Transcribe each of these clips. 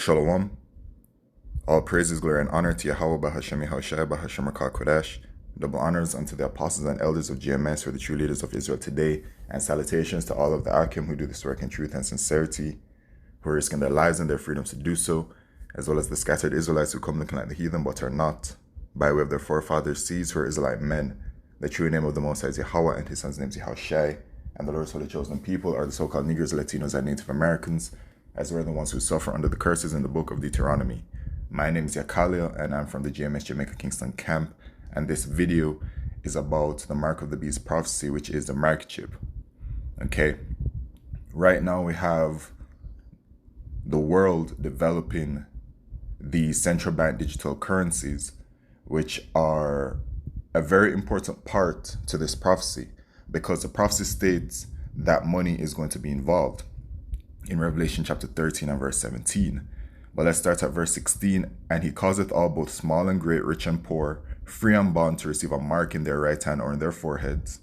Shalom. All praises, glory, and honor to Yahweh Bahashem Yahushua Bahashem Rakah Kodesh. Double honors unto the apostles and elders of GMS who are the true leaders of Israel today. And salutations to all of the Akim who do this work in truth and sincerity, who are risking their lives and their freedoms to do so, as well as the scattered Israelites who come looking like the heathen but are not, by way of their forefathers' seeds who are Israelite men. The true name of the Most High is Yahweh, and his son's name is Yahushua. And the Lord's holy chosen people are the so-called Negroes, Latinos, and Native Americans, as we're the ones who suffer under the curses in the book of Deuteronomy. My name is Yakalia, and I'm from the GMS Jamaica Kingston camp, and this video is about the Mark of the Beast prophecy, which is the microchip. Okay, right now we have the world developing the central bank digital currencies, which are a very important part to this prophecy, because the prophecy states that money is going to be involved in Revelation chapter 13 and verse 17. But let's start at verse 16. And he causeth all, both small and great, rich and poor, free and bond, to receive a mark in their right hand or in their foreheads,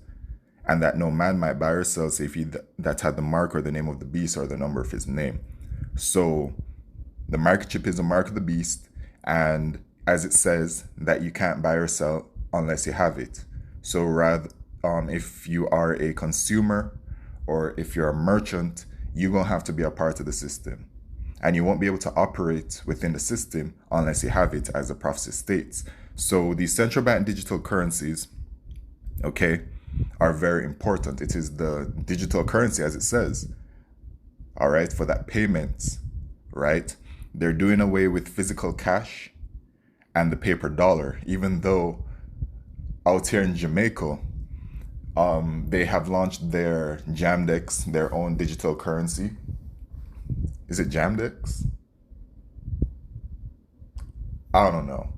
and that no man might buy or sell save he that had the mark or the name of the beast or the number of his name. So the microchip is the mark of the beast, and as it says that you can't buy or sell unless you have it. So rather, if you are a consumer or if you're a merchant, you're going to have to be a part of the system. And you won't be able to operate within the system unless you have it, as the prophecy states. So these central bank digital currencies, okay, are very important. It is the digital currency, as it says, all right, for that payment, right? They're doing away with physical cash and the paper dollar, even though out here in Jamaica, they have launched their Jamdex, their own digital currency. Is it Jamdex? I don't know.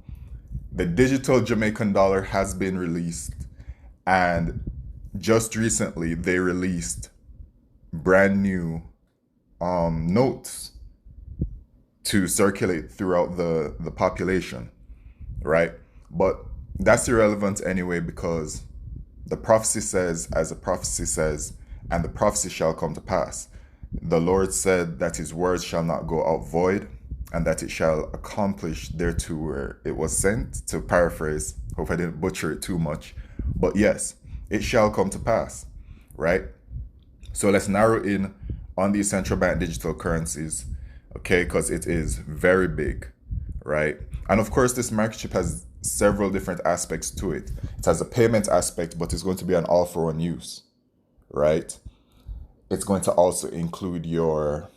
The digital Jamaican dollar has been released, and just recently they released brand new notes to circulate throughout the population, right? But that's irrelevant anyway, because the prophecy says, as the prophecy says, and the prophecy shall come to pass. The Lord said that his words shall not go out void, and that it shall accomplish thereto where it was sent, to paraphrase. Hope I didn't butcher it too much. But yes, it shall come to pass, right? So let's narrow in on these central bank digital currencies, okay, because it is very big, right? And of course, this microchip has several different aspects to it. It has a payment aspect, but it's going to be an all-for-one use, right? It's going to also include your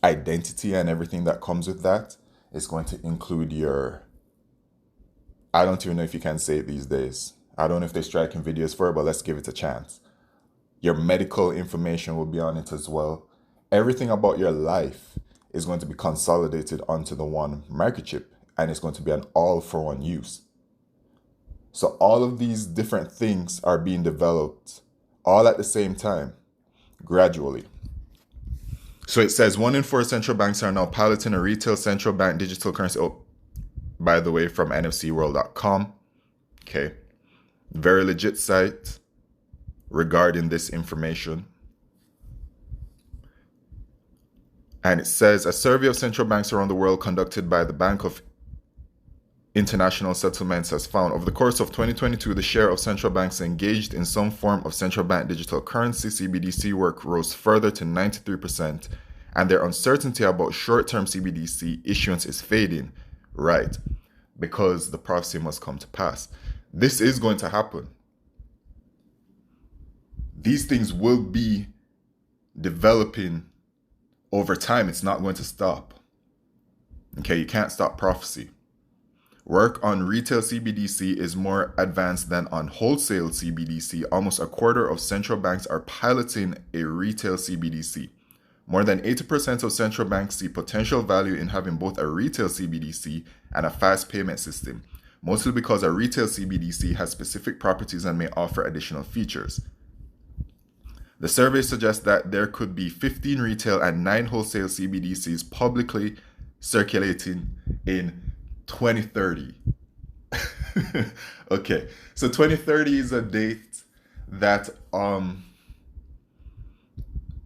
identity and everything that comes with that. It's going to include your, I don't even know if you can say it these days. I don't know if they're striking videos for it, but let's give it a chance. Your medical information will be on it as well. Everything about your life is going to be consolidated onto the one microchip, and it's going to be an all-for-one use. So all of these different things are being developed all at the same time, gradually. So it says 1 in 4 central banks are now piloting a retail central bank digital currency. Oh, by the way, from nfcworld.com. Okay. Very legit site regarding this information. And it says a survey of central banks around the world conducted by the Bank of International Settlements has found over the course of 2022, the share of central banks engaged in some form of central bank digital currency (CBDC) work rose further to 93%, and their uncertainty about short-term CBDC issuance is fading, right? Because the prophecy must come to pass. This is going to happen. These things will be developing over time. It's not going to stop. Okay, you can't stop prophecy. Work on retail CBDC is more advanced than on wholesale CBDC. Almost a quarter of central banks are piloting a retail CBDC. More than 80% of central banks see potential value in having both a retail CBDC and a fast payment system, mostly because a retail CBDC has specific properties and may offer additional features. The survey suggests that there could be 15 retail and 9 wholesale CBDCs publicly circulating in 2030. Okay, so 2030 is a date that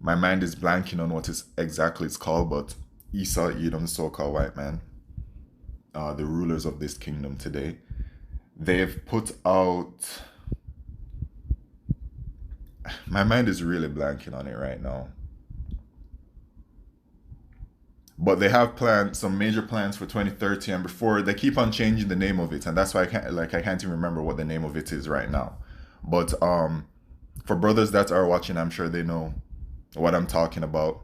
my mind is blanking on what is exactly it's called, but Esau, Edom, the so-called white man, the rulers of this kingdom today, they've put out. My mind is really blanking on it right now. But they have planned some major plans for 2030 and before. They keep on changing the name of it, and that's why I can't even remember what the name of it is right now. But for brothers that are watching, I'm sure they know what I'm talking about.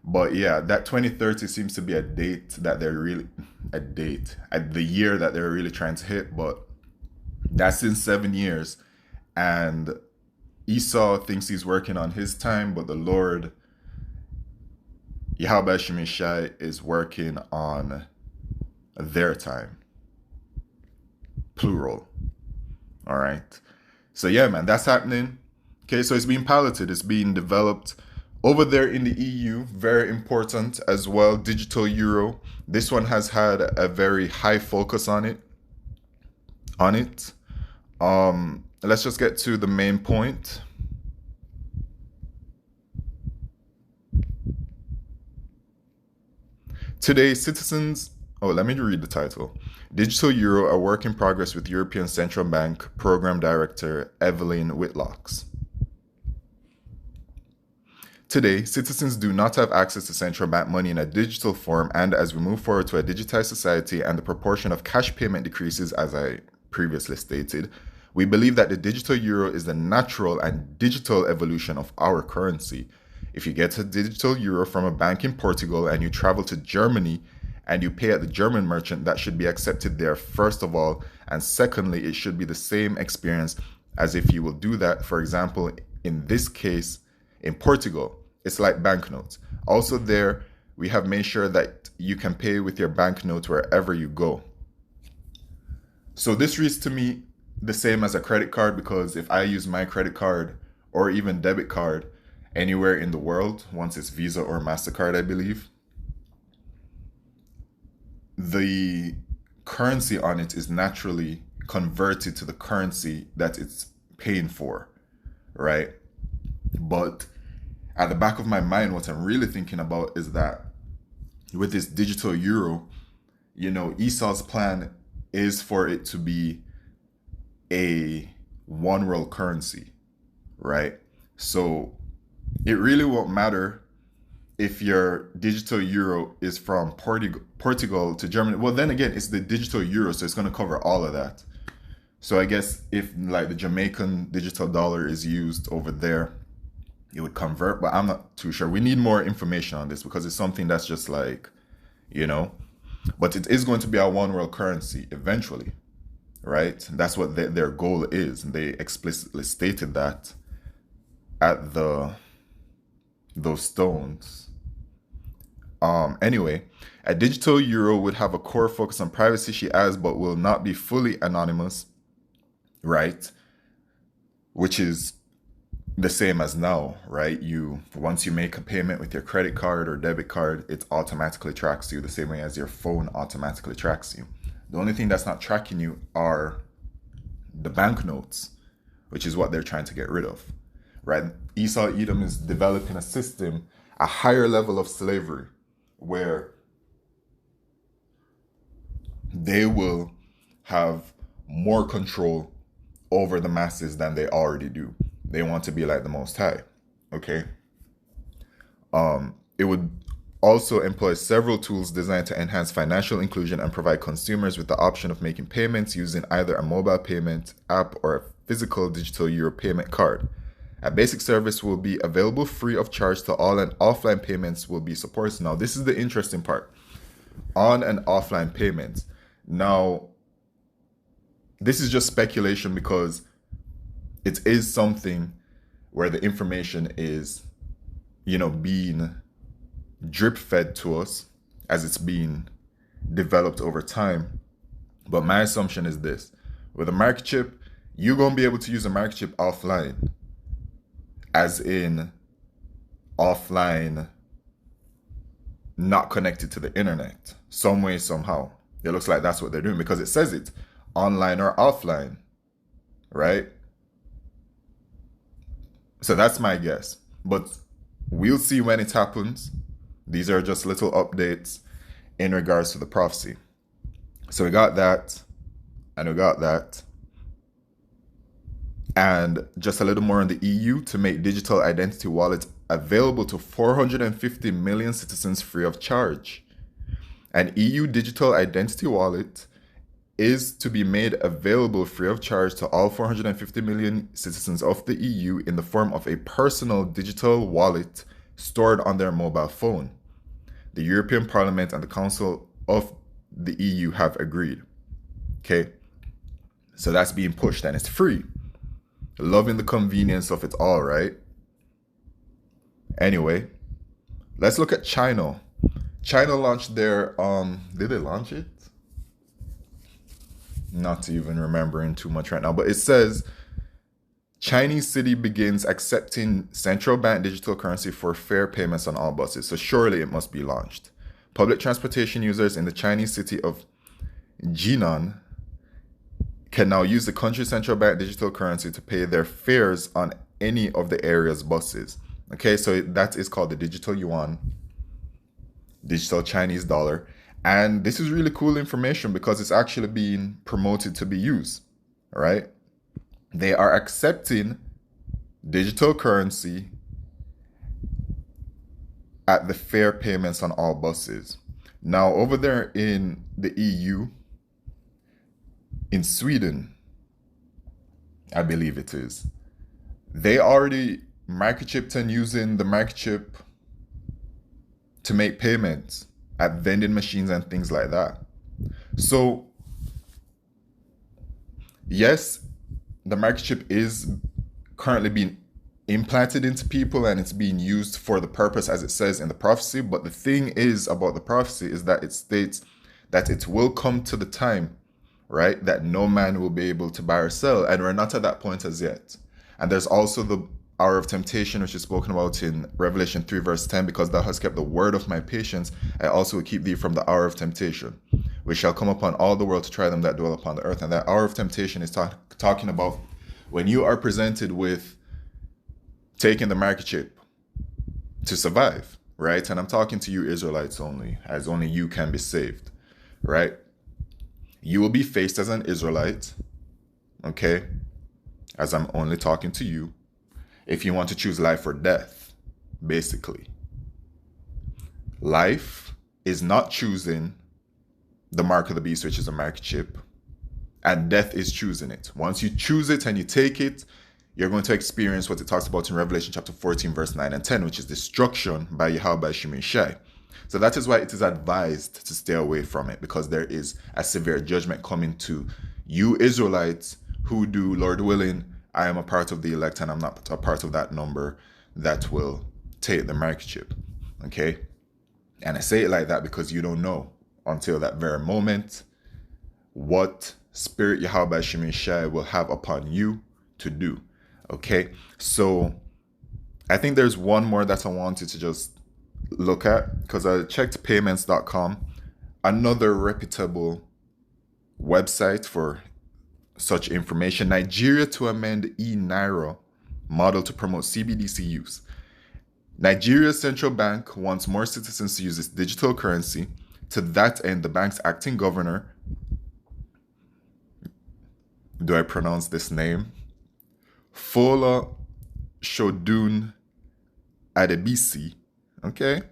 But yeah, that 2030 seems to be a date that they're really the year that they're really trying to hit. But that's in 7 years, and Esau thinks he's working on his time, but the Lord Yahweh Shemishai is working on their time. Plural. All right. So yeah, man, that's happening. Okay, so it's being piloted, it's being developed over there in the EU. Very important as well. Digital euro. This one has had a very high focus on it. Let's just get to the main point. Today, citizens. Oh, let me read the title. Digital Euro, a work in progress with European Central Bank Program Director Evelyn Whitlocks. Today, citizens do not have access to central bank money in a digital form, and as we move forward to a digitized society and the proportion of cash payment decreases, as I previously stated, we believe that the digital euro is the natural and digital evolution of our currency. If you get a digital euro from a bank in Portugal and you travel to Germany and you pay at the German merchant, that should be accepted there first of all. And secondly, it should be the same experience as if you will do that, for example, in this case, in Portugal. It's like banknotes. Also there, we have made sure that you can pay with your banknote wherever you go. So this reads to me the same as a credit card, because if I use my credit card or even debit card anywhere in the world, once it's Visa or MasterCard, I believe, the currency on it is naturally converted to the currency that it's paying for, right? But at the back of my mind, what I'm really thinking about is that with this digital euro, Esau's plan is for it to be a one world currency, right? So it really won't matter if your digital euro is from Portugal to Germany. Well, then again, it's the digital euro, so it's going to cover all of that. So I guess if like the Jamaican digital dollar is used over there, it would convert, but I'm not too sure. We need more information on this because it's something that's just like, but it is going to be a one world currency eventually, right? That's what their goal is. They explicitly stated that at those stones. Anyway, a digital euro would have a core focus on privacy, she adds, but will not be fully anonymous, right? Which is the same as now, right? Once you make a payment with your credit card or debit card, it automatically tracks you the same way as your phone automatically tracks you. The only thing that's not tracking you are the banknotes, which is what they're trying to get rid of, right? Esau Edom is developing a system, a higher level of slavery, where they will have more control over the masses than they already do. They want to be like the Most High, okay? It would also employ several tools designed to enhance financial inclusion and provide consumers with the option of making payments using either a mobile payment app or a physical digital euro payment card. A basic service will be available free of charge to all, and offline payments will be supported. Now, this is the interesting part. On and offline payments. Now, this is just speculation because it is something where the information is, being drip fed to us as it's being developed over time. But my assumption is this. With a microchip, you're going to be able to use a microchip offline. As in offline, not connected to the internet, some way, somehow. It looks like that's what they're doing because it says it, online or offline, right? So that's my guess. But we'll see when it happens. These are just little updates in regards to the prophecy. So we got that, and we got that. And just a little more on the EU to make digital identity wallets available to 450 million citizens free of charge. An EU digital identity wallet is to be made available free of charge to all 450 million citizens of the EU in the form of a personal digital wallet stored on their mobile phone. The European Parliament and the Council of the EU have agreed. Okay, so that's being pushed and it's free. Loving the convenience of it all, right? Anyway, let's look at China. China launched their did they launch it? Not even remembering too much right now, but it says Chinese city begins accepting central bank digital currency for fare payments on all buses. So surely it must be launched. Public transportation users in the Chinese city of Jinan can now use the country's central bank digital currency to pay their fares on any of the area's buses. Okay, so that is called the digital yuan, digital Chinese dollar. And this is really cool information because it's actually being promoted to be used, all right? They are accepting digital currency at the fare payments on all buses. Now, over there in the EU, in Sweden, I believe it is, they already microchipped and using the microchip to make payments at vending machines and things like that. So, yes, the microchip is currently being implanted into people and it's being used for the purpose as it says in the prophecy. But the thing is about the prophecy is that it states that it will come to the time, right, that no man will be able to buy or sell. And we're not at that point as yet. And there's also the hour of temptation, which is spoken about in Revelation 3 verse 10, because thou hast kept the word of my patience, I also will keep thee from the hour of temptation, which shall come upon all the world to try them that dwell upon the earth. And that hour of temptation is talking about when you are presented with taking the microchip to survive, right? And I'm talking to you Israelites only, as only you can be saved, right? You will be faced as an Israelite, okay, as I'm only talking to you, if you want to choose life or death, basically. Life is not choosing the mark of the beast, which is a microchip, and death is choosing it. Once you choose it and you take it, you're going to experience what it talks about in Revelation chapter 14, verse 9 and 10, which is destruction by Yahweh Shemeshai. So that is why it is advised to stay away from it, because there is a severe judgment coming to you Israelites who do, Lord willing, I am a part of the elect and I'm not a part of that number that will take the microchip, okay? And I say it like that because you don't know until that very moment what spirit Yahweh Shemeshai will have upon you to do, okay? So I think there's one more that I wanted to just look at, because I checked payments.com, another reputable website for such information. Nigeria to amend eNaira model to promote CBDC use. Nigeria's central bank wants more citizens to use its digital currency. To that end, the bank's acting governor, do I pronounce this name? Fola Shodun Adebisi, okay,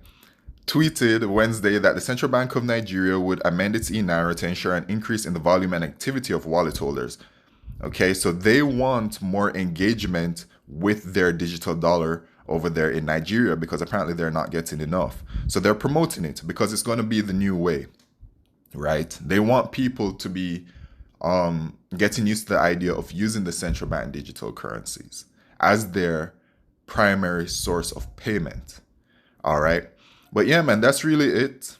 tweeted Wednesday that the Central Bank of Nigeria would amend its eNaira to ensure an increase in the volume and activity of wallet holders. Okay, so they want more engagement with their digital dollar over there in Nigeria because apparently they're not getting enough. So they're promoting it because it's going to be the new way, right? They want people to be getting used to the idea of using the central bank digital currencies as their primary source of payment. All right. But yeah, man, that's really it.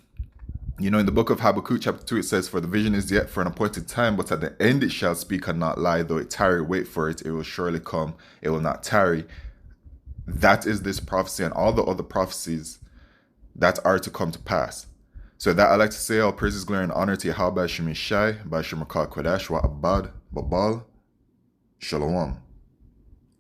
You know, in the book of Habakkuk, chapter 2, it says, for the vision is yet for an appointed time, but at the end it shall speak and not lie. Though it tarry, wait for it. It will surely come. It will not tarry. That is this prophecy and all the other prophecies that are to come to pass. So that I like to say, all praises, glory, and honor to Yahweh Shemeshai, Bashir Makal Kodesh, Wa Abad, Babal, Shalom.